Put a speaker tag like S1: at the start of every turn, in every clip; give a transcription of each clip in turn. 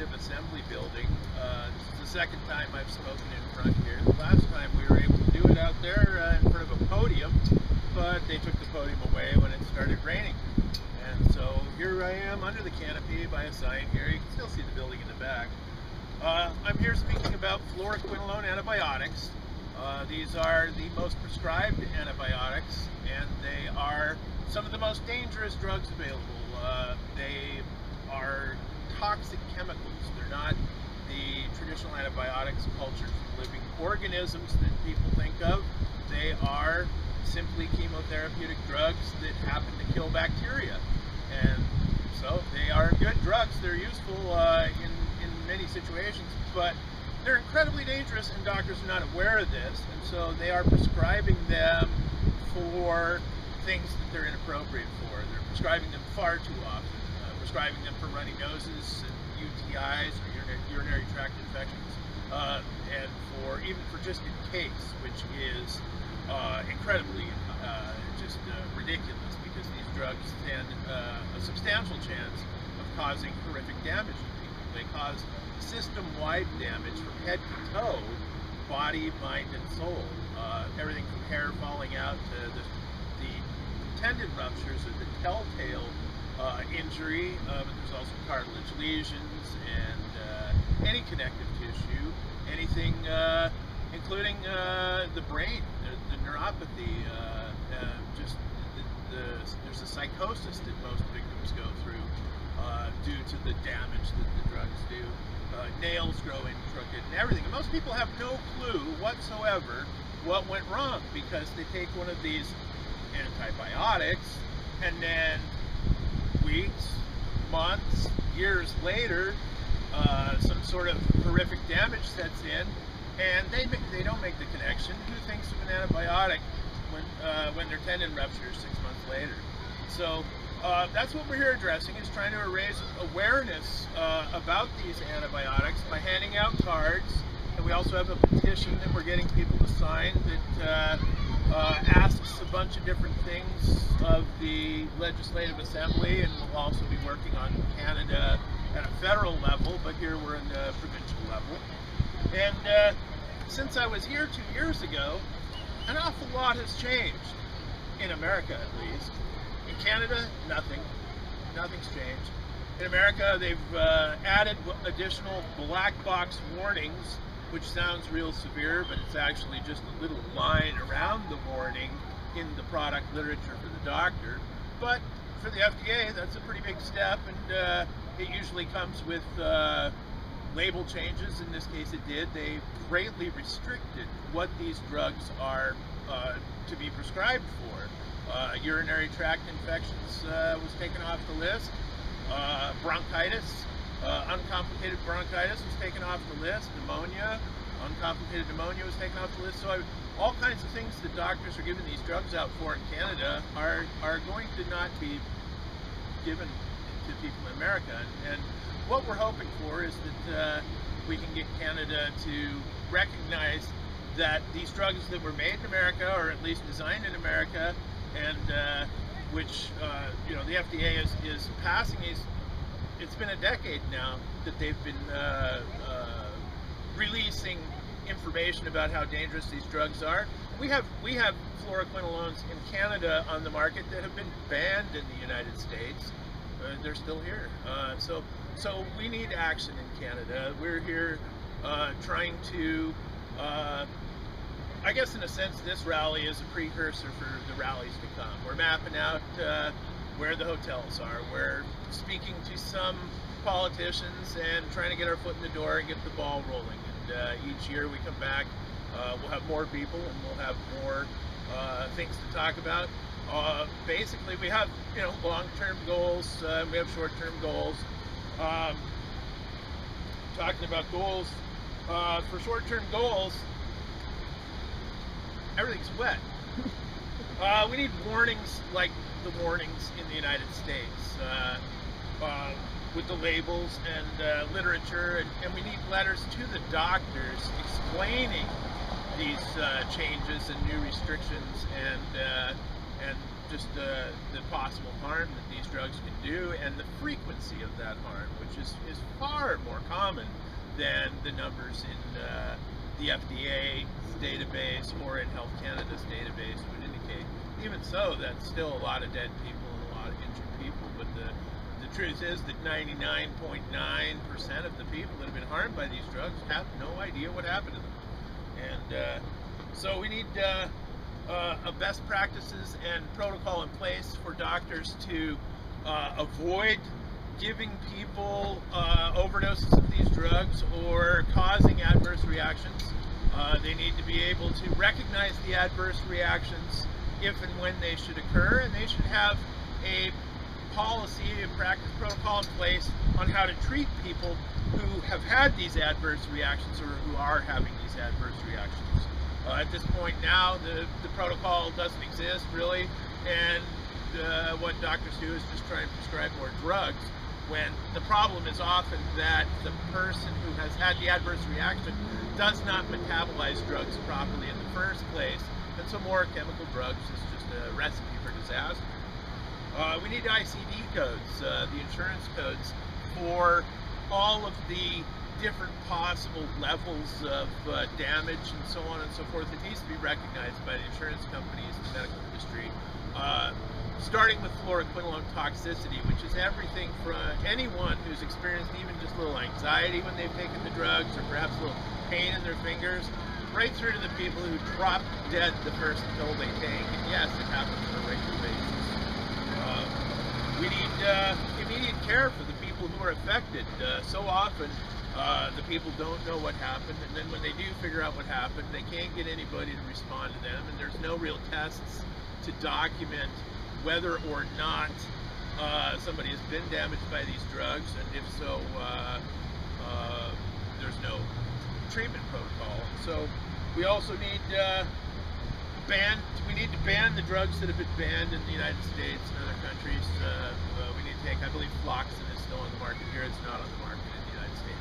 S1: Legislative Assembly building. This is the second time I've spoken in front here. The last time we were able to do it out there in front of a podium, but they took the podium away when it started raining. And so here I am under the canopy by a sign here. You can still see the building in the back. I'm here speaking about fluoroquinolone antibiotics. These are the most prescribed antibiotics, and they are some of the most dangerous drugs available. They are toxic chemicals. They're not the traditional antibiotics cultured from living organisms that people think of. They are simply chemotherapeutic drugs that happen to kill bacteria. And so they are good drugs. They're useful in many situations, but they're incredibly dangerous, and doctors are not aware of this, and so they are prescribing them for things that they're inappropriate for. They're prescribing them far too often, prescribing them for runny noses and UTIs or urinary tract infections, and even for just in case, which is incredibly just ridiculous, because these drugs stand a substantial chance of causing horrific damage to people. They cause system-wide damage from head to toe, body, mind, and soul. Everything from hair falling out to the tendon ruptures or the telltale injury, but there's also cartilage lesions and any connective tissue, anything including the brain, the neuropathy, there's a psychosis that most victims go through due to the damage that the drugs do. Nails grow in crooked and everything. And most people have no clue whatsoever what went wrong, because they take one of these antibiotics and then weeks, months, years later, some sort of horrific damage sets in, and they don't make the connection. Who thinks of an antibiotic when their tendon ruptures 6 months later? So that's what we're here addressing, is trying to raise awareness about these antibiotics by handing out cards. And we also have a petition that we're getting people to sign that asks a bunch of different things of the Legislative Assembly, and we'll also be working on Canada at a federal level, but here we're in the provincial level. And since I was here 2 years ago, an awful lot has changed, in America at least. In Canada, nothing's changed. In America, they've added additional black box warnings, which sounds real severe, but it's actually just a little line around the warning in the product literature for the doctor. But for the FDA, that's a pretty big step, and it usually comes with label changes. In this case, it did. They greatly restricted what these drugs are to be prescribed for. Urinary tract infections was taken off the list. Bronchitis, uncomplicated bronchitis was taken off the list. Pneumonia, uncomplicated pneumonia was taken off the list. So all kinds of things that doctors are giving these drugs out for in Canada are going to not be given to people in America. And what we're hoping for is that we can get Canada to recognize that these drugs that were made in America, or at least designed in America, and which the FDA is passing these. It's been a decade now that they've been releasing information about how dangerous these drugs are. We have fluoroquinolones in Canada on the market that have been banned in the United States. They're still here. So we need action in Canada. We're here trying to. I guess in a sense, this rally is a precursor for the rallies to come. We're mapping out where the hotels are. We're speaking to some politicians and trying to get our foot in the door and get the ball rolling. And each year we come back, we'll have more people and we'll have more things to talk about. Basically, we have long-term goals. We have short-term goals. Talking about goals, for short-term goals, everything's wet. We need warnings like the warnings in the United States, with the labels and literature, and we need letters to the doctors explaining these changes and new restrictions, and just the possible harm that these drugs can do, and the frequency of that harm, which is far more common than the numbers in the FDA's database or in Health Canada's database would indicate. Even so, that's still a lot of dead people and a lot of injured people, but the truth is that 99.9% of the people that have been harmed by these drugs have no idea what happened to them. And so we need a best practices and protocol in place for doctors to avoid giving people overdoses of these drugs or causing adverse reactions. They need to be able to recognize the adverse reactions if and when they should occur, and they should have a policy and practice protocol in place on how to treat people who have had these adverse reactions or who are having these adverse reactions. At this point now, the protocol doesn't exist really, and what doctors do is just try and prescribe more drugs, when the problem is often that the person who has had the adverse reaction does not metabolize drugs properly in the first place, and so more chemical drugs is just a recipe for disaster. We need ICD codes, the insurance codes, for all of the different possible levels of damage and so on and so forth. It needs to be recognized by the insurance companies and the medical industry, starting with fluoroquinolone toxicity, which is everything from anyone who's experienced even just a little anxiety when they've taken the drugs, or perhaps a little pain in their fingers, right through to the people who drop dead the first pill they take. And yes, it happens on a regular basis. We need immediate care for the people who are affected. So often, the people don't know what happened, and then when they do figure out what happened, they can't get anybody to respond to them, and there's no real tests to document whether or not somebody has been damaged by these drugs, and if so, there's no treatment protocol. So we also need we need to ban the drugs that have been banned in the United States and other countries. We need to take, I believe Floxin is still on the market here. It's not on the market in the United States.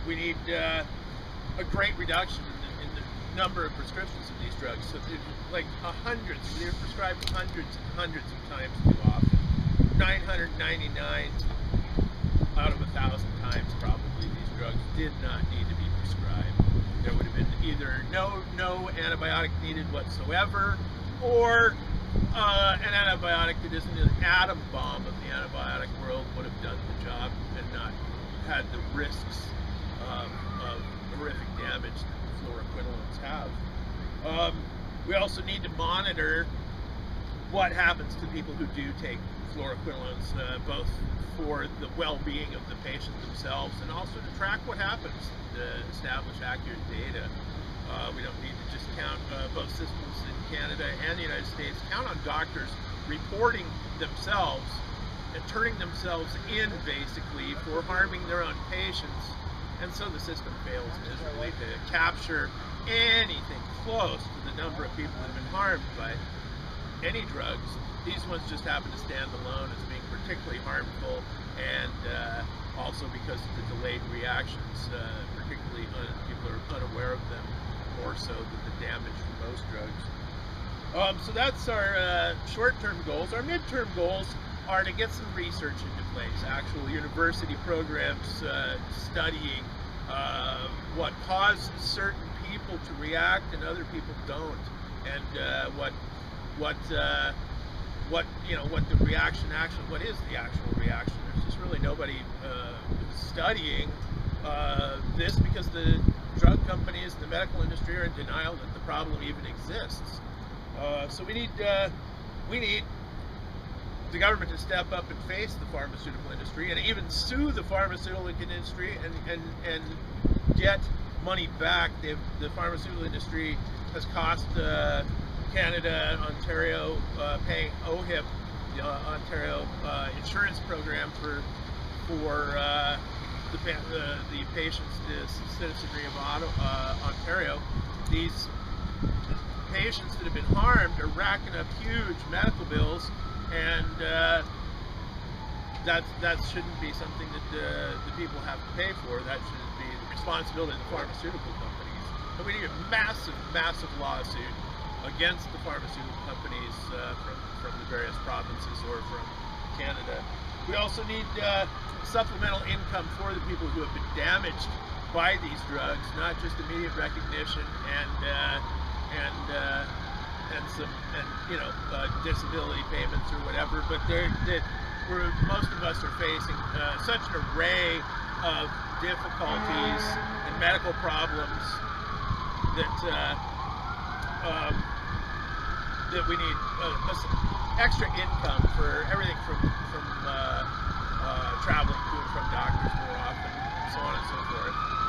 S1: We need a great reduction in the number of prescriptions of these drugs. So like hundreds, they're prescribed hundreds and hundreds of times too often. 999 out of 1,000 times probably these drugs did not need to be prescribed. There would have been either no antibiotic needed whatsoever, or an antibiotic that isn't an atom bomb of the antibiotic world would have done the job and not had the risks of horrific damage that fluoroquinolones have. We also need to monitor what happens to people who do take fluoroquinolones, both for the well-being of the patient themselves and also to track what happens to establish accurate data. We don't need to just count, both systems in Canada and the United States count on doctors reporting themselves and turning themselves in basically for harming their own patients, and so the system fails miserably to capture anything close to the number of people that have been harmed by any drugs. These ones just happen to stand alone as being particularly harmful, and also because of the delayed reactions, particularly people are unaware of them more so than the damage from most drugs. So that's our short-term goals. Our mid-term goals are to get some research into place, actual university programs studying what causes certain people to react and other people don't, and what the reaction actually, what is the actual reaction. There's just really nobody studying this, because the drug companies and the medical industry are in denial that the problem even exists. So we need the government to step up and face the pharmaceutical industry, and even sue the pharmaceutical industry and get money back. The pharmaceutical industry has cost Canada, Ontario, paying OHIP, the Ontario insurance program for the patients, the citizenry of Ontario. These patients that have been harmed are racking up huge medical bills, and that shouldn't be something that the people have to pay for. That should be the responsibility of the pharmaceutical companies. But we need a massive, massive lawsuit against the pharmaceutical companies from the various provinces or from Canada. We also need supplemental income for the people who have been damaged by these drugs, not just immediate recognition and some disability payments or whatever, but most of us are facing such an array of difficulties and medical problems that that we need extra income for everything from traveling to and from doctors more often, so on and so forth.